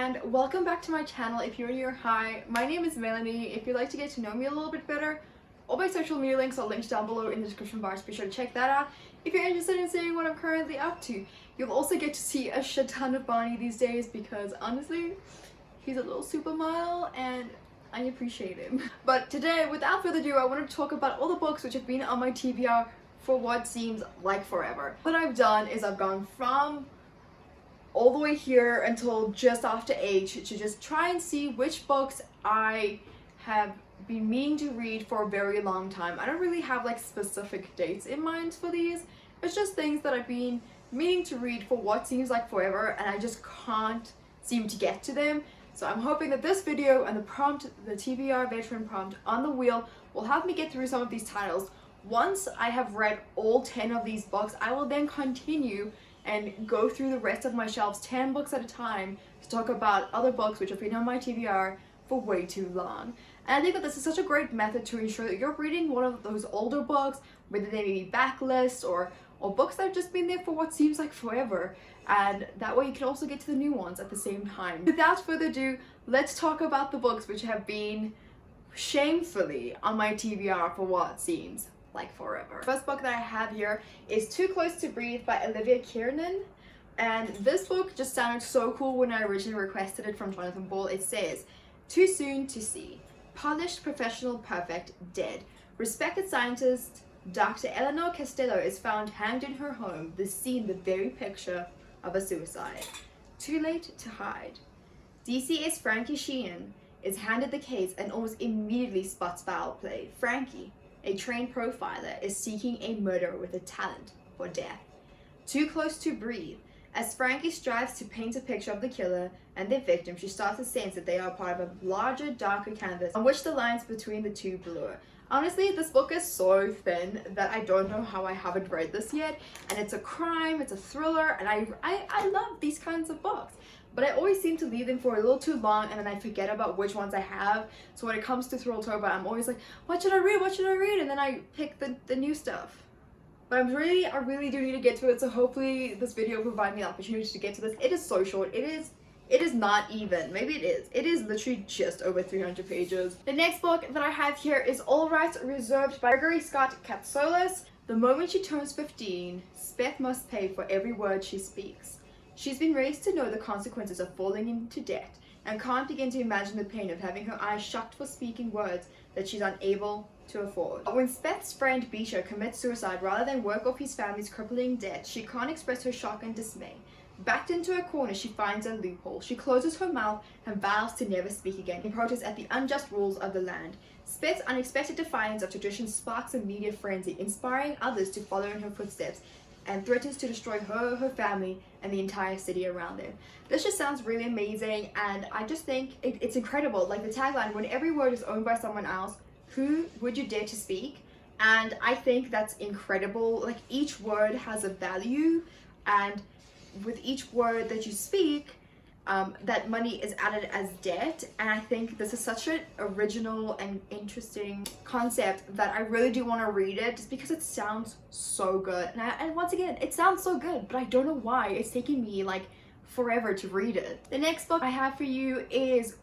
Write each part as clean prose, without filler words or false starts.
and welcome back to my channel. If you're new, hi, my name is Melleny. If you'd like to get to know me a little bit better, all my social media links are linked down below in the description bar, so be sure to check that out. If you're interested in seeing what I'm currently up to, you'll also get to see a shit ton of Barney these days because honestly, he's a little supermodel and I appreciate him. But today, without further ado, I wanted to talk about all the books which have been on my TBR for what seems like forever. What I've done is I've gone from all the way here until just after H to just try and see which books I have been meaning to read for a very long time. I don't really have like specific dates in mind for these. It's just things that I've been meaning to read for what seems like forever and I just can't seem to get to them. So I'm hoping that this video and the prompt, the TBR veteran prompt on the wheel, will help me get through some of these titles. Once I have read all 10 of these books, I will then continue and go through the rest of my shelves 10 books at a time to talk about other books which have been on my TBR for way too long. And I think that this is such a great method to ensure that you're reading one of those older books, whether they be backlists or books that have just been there for what seems like forever, and that way you can also get to the new ones at the same time. Without further ado, let's talk about the books which have been shamefully on my TBR for what seems like forever. First book that I have here is Too Close to Breathe by Olivia Kiernan, and this book just sounded so cool when I originally requested it from Jonathan Ball. It says, "Too soon to see. Polished, professional, perfect, dead. Respected scientist Dr. Eleanor Costello is found hanged in her home, the scene the very picture of a suicide. Too late to hide. DCS Frankie Sheehan is handed the case and almost immediately spots foul play. Frankie, a trained profiler, is seeking a murderer with a talent for death. Too close to breathe. As Frankie strives to paint a picture of the killer and their victim, she starts to sense that they are part of a larger, darker canvas on which the lines between the two blur. Honestly, this book is so thin that I don't know how I haven't read this yet, and it's a crime, it's a thriller, and I love these kinds of books. But I always seem to leave them for a little too long and then I forget about which ones I have. So when it comes to Thrilltober, I'm always like, what should I read? What should I read? And then I pick the new stuff. But I really do need to get to it, so hopefully this video will provide me the opportunity to get to this. It is so short. It is not even. Maybe it is. It is literally just over 300 pages. The next book that I have here is All Rights Reserved by Gregory Scott Katsolis. The moment she turns 15, Speth must pay for every word she speaks. She's been raised to know the consequences of falling into debt and can't begin to imagine the pain of having her eyes shut for speaking words that she's unable to afford. When Speth's friend Beecher commits suicide rather than work off his family's crippling debt, she can't express her shock and dismay. Backed into a corner, she finds a loophole. She closes her mouth and vows to never speak again in protest at the unjust rules of the land. Speth's unexpected defiance of tradition sparks a media frenzy, inspiring others to follow in her footsteps, and threatens to destroy her, her family, and the entire city around them. This just sounds really amazing, and I just think it's incredible. Like the tagline, when every word is owned by someone else, who would you dare to speak? And I think that's incredible. Like each word has a value, and with each word that you speak, that money is added as debt. And I think this is such an original and interesting concept that I really do want to read it just because it sounds so good. And once again, it sounds so good, but I don't know why it's taking me like forever to read it. The next book I have for you is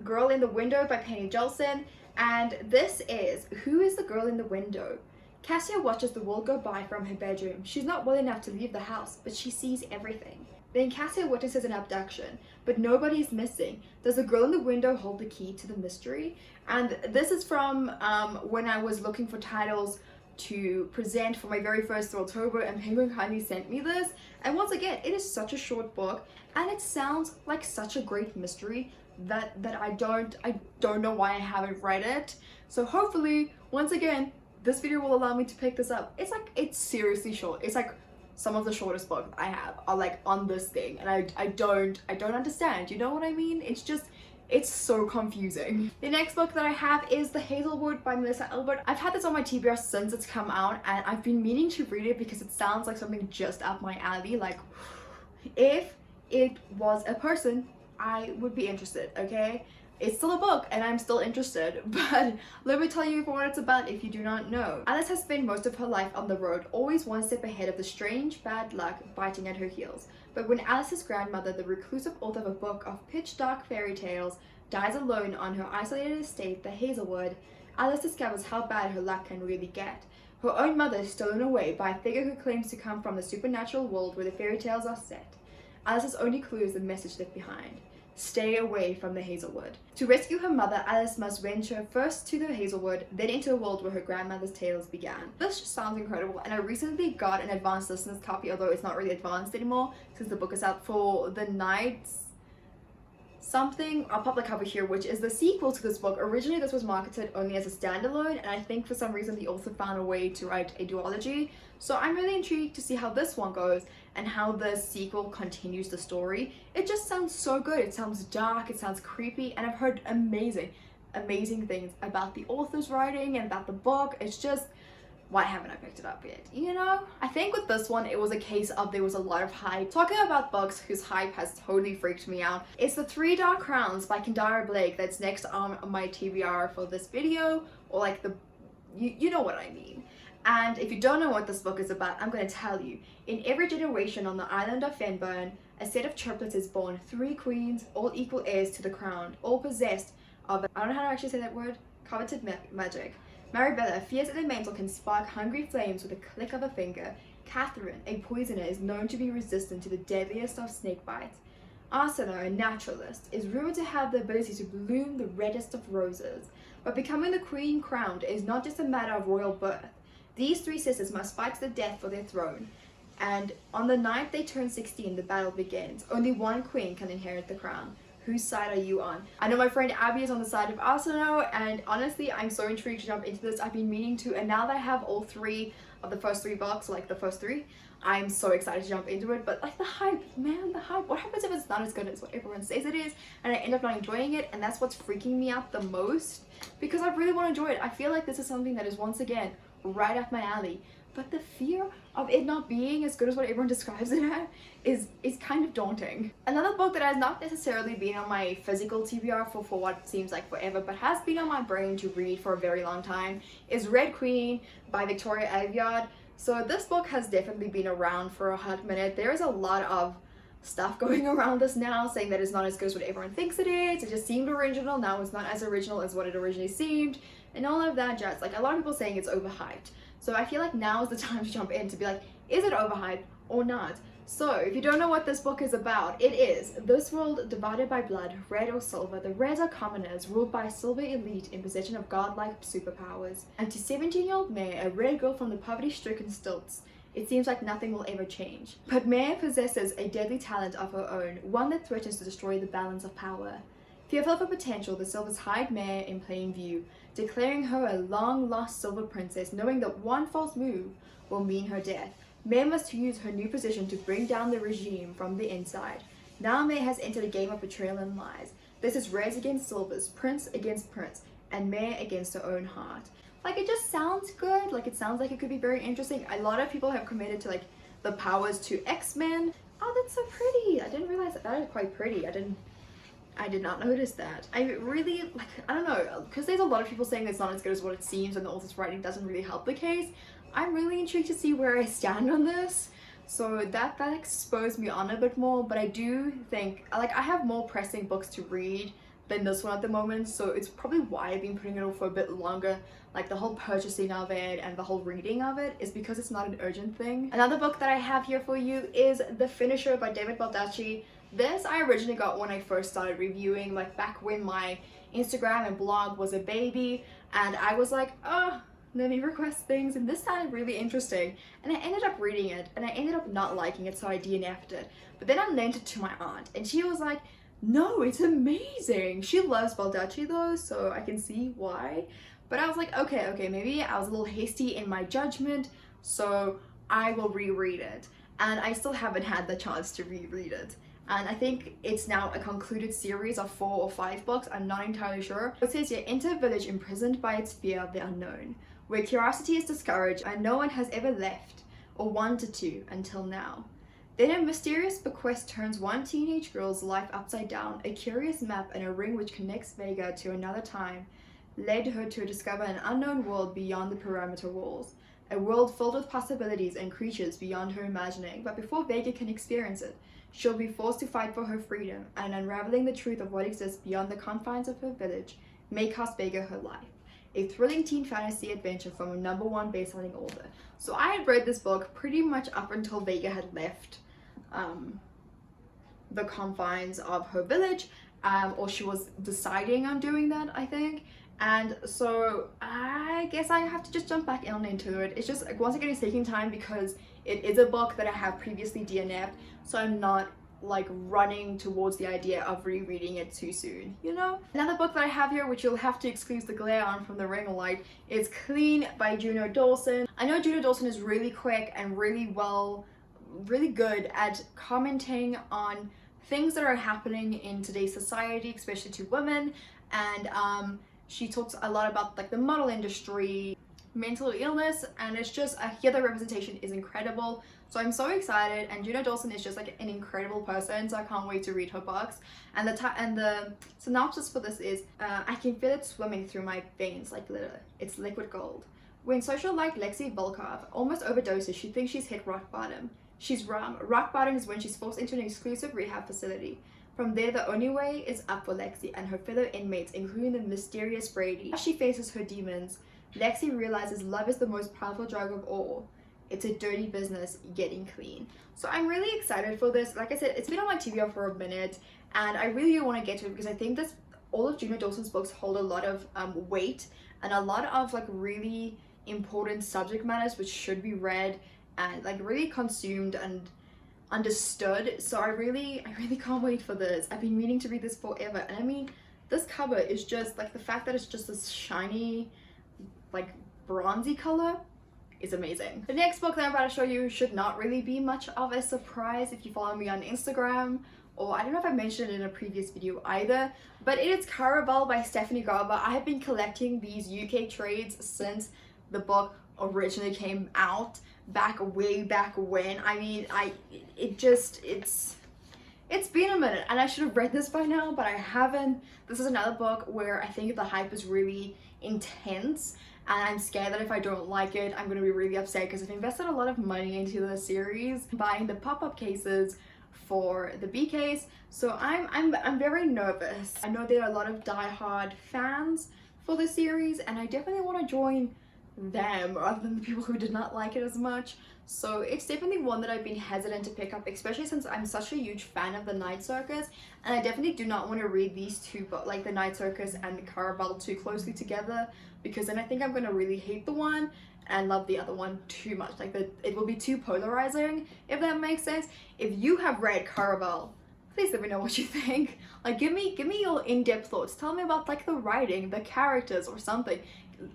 Girl in the Window by Penny Jolson, and this is Who is the Girl in the Window? Cassia watches the world go by from her bedroom. She's not well enough to leave the house, but she sees everything. Then Cassia witnesses an abduction, but nobody is missing. Does the girl in the window hold the key to the mystery? And this is from when I was looking for titles to present for my very first Thrilltober, and Penguin kindly sent me this. And once again, it is such a short book, and it sounds like such a great mystery that I don't know why I haven't read it. So hopefully, once again, this video will allow me to pick this up. It's seriously short. It's like some of the shortest books I have are like on this thing, and I don't understand, you know what I mean? It's so confusing. The next book that I have is The Hazelwood by Melissa Albert. I've had this on my TBR since it's come out, and I've been meaning to read it because it sounds like something just up my alley. Like, if it was a person, I would be interested, okay? It's still a book and I'm still interested, but let me tell you what it's about if you do not know. Alice has spent most of her life on the road, always one step ahead of the strange bad luck biting at her heels. But when Alice's grandmother, the reclusive author of a book of pitch dark fairy tales, dies alone on her isolated estate, the Hazelwood, Alice discovers how bad her luck can really get. Her own mother is stolen away by a figure who claims to come from the supernatural world where the fairy tales are set. Alice's only clue is the message left behind. Stay away from the Hazelwood. To rescue her mother, Alice must venture first to the Hazelwood, then into a world where her grandmother's tales began. This just sounds incredible, and I recently got an advanced listener's copy, although it's not really advanced anymore since the book is out, for The Nights something. I'll pop the cover here, which is the sequel to this book. Originally this was marketed only as a standalone, and I think for some reason the author found a way to write a duology. So I'm really intrigued to see how this one goes and how the sequel continues the story. It just sounds so good. It sounds dark, it sounds creepy, and I've heard amazing things about the author's writing and about the book. It's just, why haven't I picked it up yet? You know? I think with this one, it was a case of there was a lot of hype. Talking about books whose hype has totally freaked me out, it's The Three Dark Crowns by Kendara Blake that's next on my TBR for this video, or like the, you know what I mean. And if you don't know what this book is about, I'm going to tell you. In every generation on the island of Fenburn, a set of triplets is born, 3 queens, all equal heirs to the crown, all possessed of, I don't know how to actually say that word, coveted magic. Maribella, fierce elemental, can spark hungry flames with a click of a finger. Catherine, a poisoner, is known to be resistant to the deadliest of snake bites. Arsena, a naturalist, is rumored to have the ability to bloom the reddest of roses. But becoming the queen crowned is not just a matter of royal birth. These 3 sisters must fight to the death for their throne. And on the night they turn 16, the battle begins. Only one queen can inherit the crown. Whose side are you on? I know my friend Abby is on the side of Arsena, and honestly, I'm so intrigued to jump into this. I've been meaning to, and now that I have all 3 of the first 3 books, like the first 3, I'm so excited to jump into it. But like the hype, man, the hype. What happens if it's not as good as what everyone says it is, and I end up not enjoying it? And that's what's freaking me out the most, because I really want to enjoy it. I feel like this is something that is, once again, right up my alley. But the fear of it not being as good as what everyone describes it as is kind of daunting. Another book that has not necessarily been on my physical TBR for what seems like forever, but has been on my brain to read for a very long time, is Red Queen by Victoria Aveyard. So this book has definitely been around for a hot minute. There is a lot of stuff going around this now saying that it's not as good as what everyone thinks it is. It just seemed original, now it's not as original as what it originally seemed, and all of that jazz. Like a lot of people saying it's overhyped. So I feel like now is the time to jump in to be like, is it overhyped or not? So if you don't know what this book is about, it is this world divided by blood, red or silver. The reds are commoners ruled by a silver elite in possession of godlike superpowers. And to 17-year-old Mare, a red girl from the poverty-stricken stilts, it seems like nothing will ever change. But Mare possesses a deadly talent of her own, one that threatens to destroy the balance of power. Fearful of her potential, the Silvers hide Mare in plain view, declaring her a long-lost Silver Princess, knowing that one false move will mean her death. Mare must use her new position to bring down the regime from the inside. Now Mare has entered a game of betrayal and lies. This is Reds against Silvers, Prince against Prince, and Mare against her own heart. Like, it just sounds good. Like, it sounds like it could be very interesting. A lot of people have committed to, like, the powers to X-Men. Oh, that's so pretty. I didn't realize that is quite pretty. I did not notice that. I really, like, I don't know, because there's a lot of people saying it's not as good as what it seems and the author's writing doesn't really help the case. I'm really intrigued to see where I stand on this. So that exposed me on a bit more, but I do think, like, I have more pressing books to read than this one at the moment, so it's probably why I've been putting it off for a bit longer. Like, the whole purchasing of it and the whole reading of it is because it's not an urgent thing. Another book that I have here for you is The Finisher by David Baldacci. This I originally got when I first started reviewing, like back when my Instagram and blog was a baby, and I was like, oh, let me request things, and this sounded really interesting, and I ended up reading it, and I ended up not liking it, so I DNF'd it. But then I lent it to my aunt, and she was like, no, it's amazing. She loves Baldacci though, so I can see why. But I was like, okay, maybe I was a little hasty in my judgment, so I will reread it. And I still haven't had the chance to reread it. And I think it's now a concluded series of 4 or 5 books, I'm not entirely sure. It says here, enter a village imprisoned by its fear of the unknown, where curiosity is discouraged and no one has ever left or wanted to until now. Then a mysterious bequest turns one teenage girl's life upside down. A curious map and a ring which connects Vega to another time led her to discover an unknown world beyond the perimeter walls. A world filled with possibilities and creatures beyond her imagining. But before Vega can experience it, she'll be forced to fight for her freedom, and unraveling the truth of what exists beyond the confines of her village may cost Vega her life. A thrilling teen fantasy adventure from a #1 best-selling author. So I had read this book pretty much up until Vega had left the confines of her village, or she was deciding on doing that, I think. And so I guess I have to just jump back on into it. It's just, once again, it's taking time because it is a book that I have previously DNF'd, so I'm not like running towards the idea of rereading it too soon, you know? Another book that I have here, which you'll have to excuse the glare on from the ring light, is Clean by Juno Dawson. I know Juno Dawson is really quick and really good at commenting on things that are happening in today's society, especially to women, and she talks a lot about like the model industry, mental illness, and it's just here the representation is incredible. So I'm so excited, and Juno Dawson is just like an incredible person, so I can't wait to read her books. And the synopsis for this is, I can feel it swimming through my veins like glitter. It's liquid gold. When socialite Lexi Volkov almost overdoses, she thinks she's hit rock bottom. She's wrong. Rock bottom is when she's forced into an exclusive rehab facility. From there, the only way is up for Lexi and her fellow inmates, including the mysterious Brady. As she faces her demons, Lexi realizes love is the most powerful drug of all. It's a dirty business getting clean. So I'm really excited for this. Like I said, it's been on my TBR for a minute, and I really want to get to it because I think all of Juno Dawson's books hold a lot of weight and a lot of like really important subject matters which should be read and like really consumed and understood. So I really can't wait for this. I've been meaning to read this forever, and I mean, this cover is just like, the fact that it's just this shiny like bronzy color is amazing. The next book that I'm about to show you should not really be much of a surprise if you follow me on Instagram, or I don't know if I mentioned it in a previous video either, but it is Caraval by Stephanie Garber. I have been collecting these UK trades since the book originally came out, way back when. I mean, it's been a minute, and I should have read this by now, but I haven't. This is another book where I think the hype is really intense, and I'm scared that if I don't like it, I'm going to be really upset because I've invested a lot of money into the series, buying the pop-up cases for the B case. So I'm very nervous. I know there are a lot of die-hard fans for the series, and I definitely want to join them rather than the people who did not like it as much. So it's definitely one that I've been hesitant to pick up, especially since I'm such a huge fan of the Night Circus, and I definitely do not want to read these two, but like the Night Circus and the Caraval, too closely together, because then I think I'm going to really hate the one and love the other one too much. Like it will be too polarizing, if that makes sense. If you have read Caraval, please let me know what you think. Like give me your in-depth thoughts. Tell me about like the writing, the characters, or something.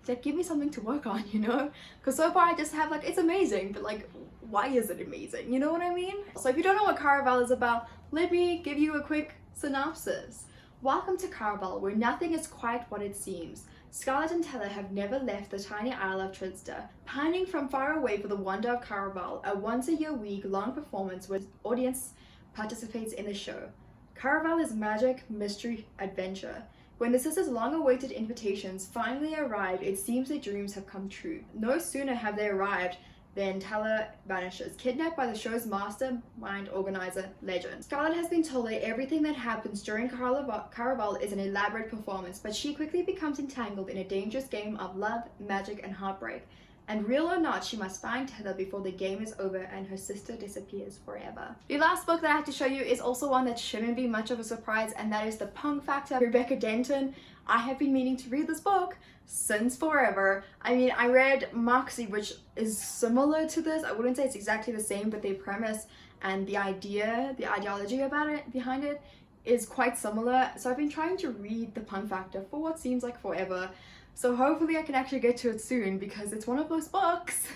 Like give me something to work on, you know? Because so far I just have like, it's amazing, but like, why is it amazing? You know what I mean? So if you don't know what Caraval is about, let me give you a quick synopsis. Welcome to Caraval, where nothing is quite what it seems. Scarlett and Teller have never left the tiny isle of Tristar, pining from far away for the wonder of Caraval, a once-a-year week-long performance where the audience participates in the show. Caraval is magic, mystery, adventure. When the sisters' long-awaited invitations finally arrive, it seems their dreams have come true. No sooner have they arrived than Teller vanishes, kidnapped by the show's mastermind organizer, Legend. Scarlett has been told that everything that happens during Caraval is an elaborate performance, but she quickly becomes entangled in a dangerous game of love, magic, and heartbreak. And real or not, she must find Teller before the game is over and her sister disappears forever. The last book that I have to show you is also one that shouldn't be much of a surprise, and that is The Punk Factor, Rebecca Denton. I have been meaning to read this book since forever. I mean, I read Moxie, which is similar to this. I wouldn't say it's exactly the same, but the premise and the ideology about it, behind it, is quite similar. So I've been trying to read The Punk Factor for what seems like forever. So hopefully I can actually get to it soon, because it's one of those books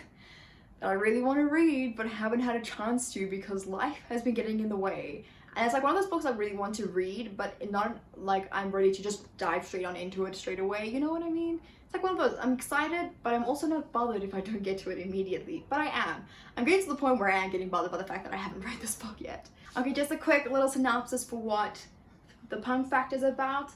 that I really want to read but haven't had a chance to because life has been getting in the way. And it's like one of those books I really want to read, but not like I'm ready to just dive straight on into it straight away, you know what I mean? It's like one of those, I'm excited, but I'm also not bothered if I don't get to it immediately, but I am. I'm getting to the point where I am getting bothered by the fact that I haven't read this book yet. Okay, just a quick little synopsis for what the punk fact is about.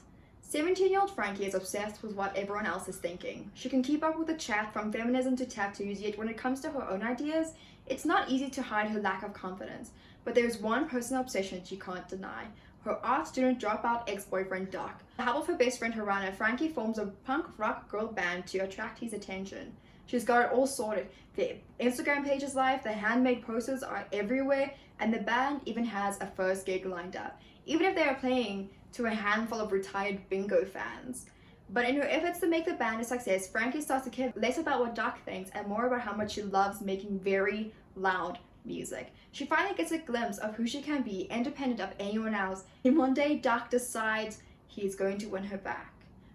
17-year-old Frankie is obsessed with what everyone else is thinking. She can keep up with the chat from feminism to tattoos, yet when it comes to her own ideas, it's not easy to hide her lack of confidence. But there's one personal obsession she can't deny: her art student dropout ex-boyfriend Doc. With the help of her best friend Harana, Frankie forms a punk rock girl band to attract his attention. She's got it all sorted. The Instagram page is live, the handmade posters are everywhere, and the band even has a first gig lined up, even if they are playing to a handful of retired bingo fans. But in her efforts to make the band a success, Frankie starts to care less about what Doc thinks and more about how much she loves making very loud music. She finally gets a glimpse of who she can be, independent of anyone else. And one day, Doc decides he's going to win her back.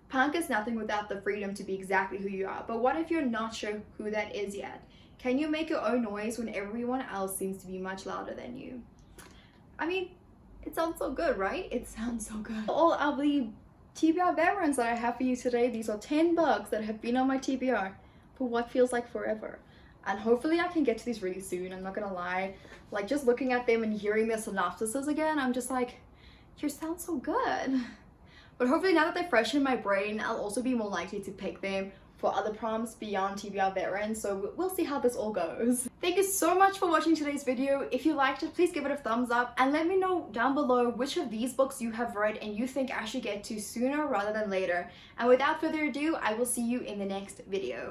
Punk is nothing without the freedom to be exactly who you are, but what if you're not sure who that is yet? Can you make your own noise when everyone else seems to be much louder than you? I mean, it sounds so good, right? It sounds so good. All of the TBR veterans that I have for you today, these are 10 books that have been on my TBR for what feels like forever. And hopefully I can get to these really soon, I'm not gonna lie. Like, just looking at them and hearing their synopsises again, I'm just like, you sound so good. But hopefully now that they're fresh in my brain, I'll also be more likely to pick them for other prompts beyond TBR veterans, so we'll see how this all goes. Thank you so much for watching today's video. If you liked it, please give it a thumbs up and let me know down below which of these books you have read and you think I should get to sooner rather than later. And without further ado, I will see you in the next video.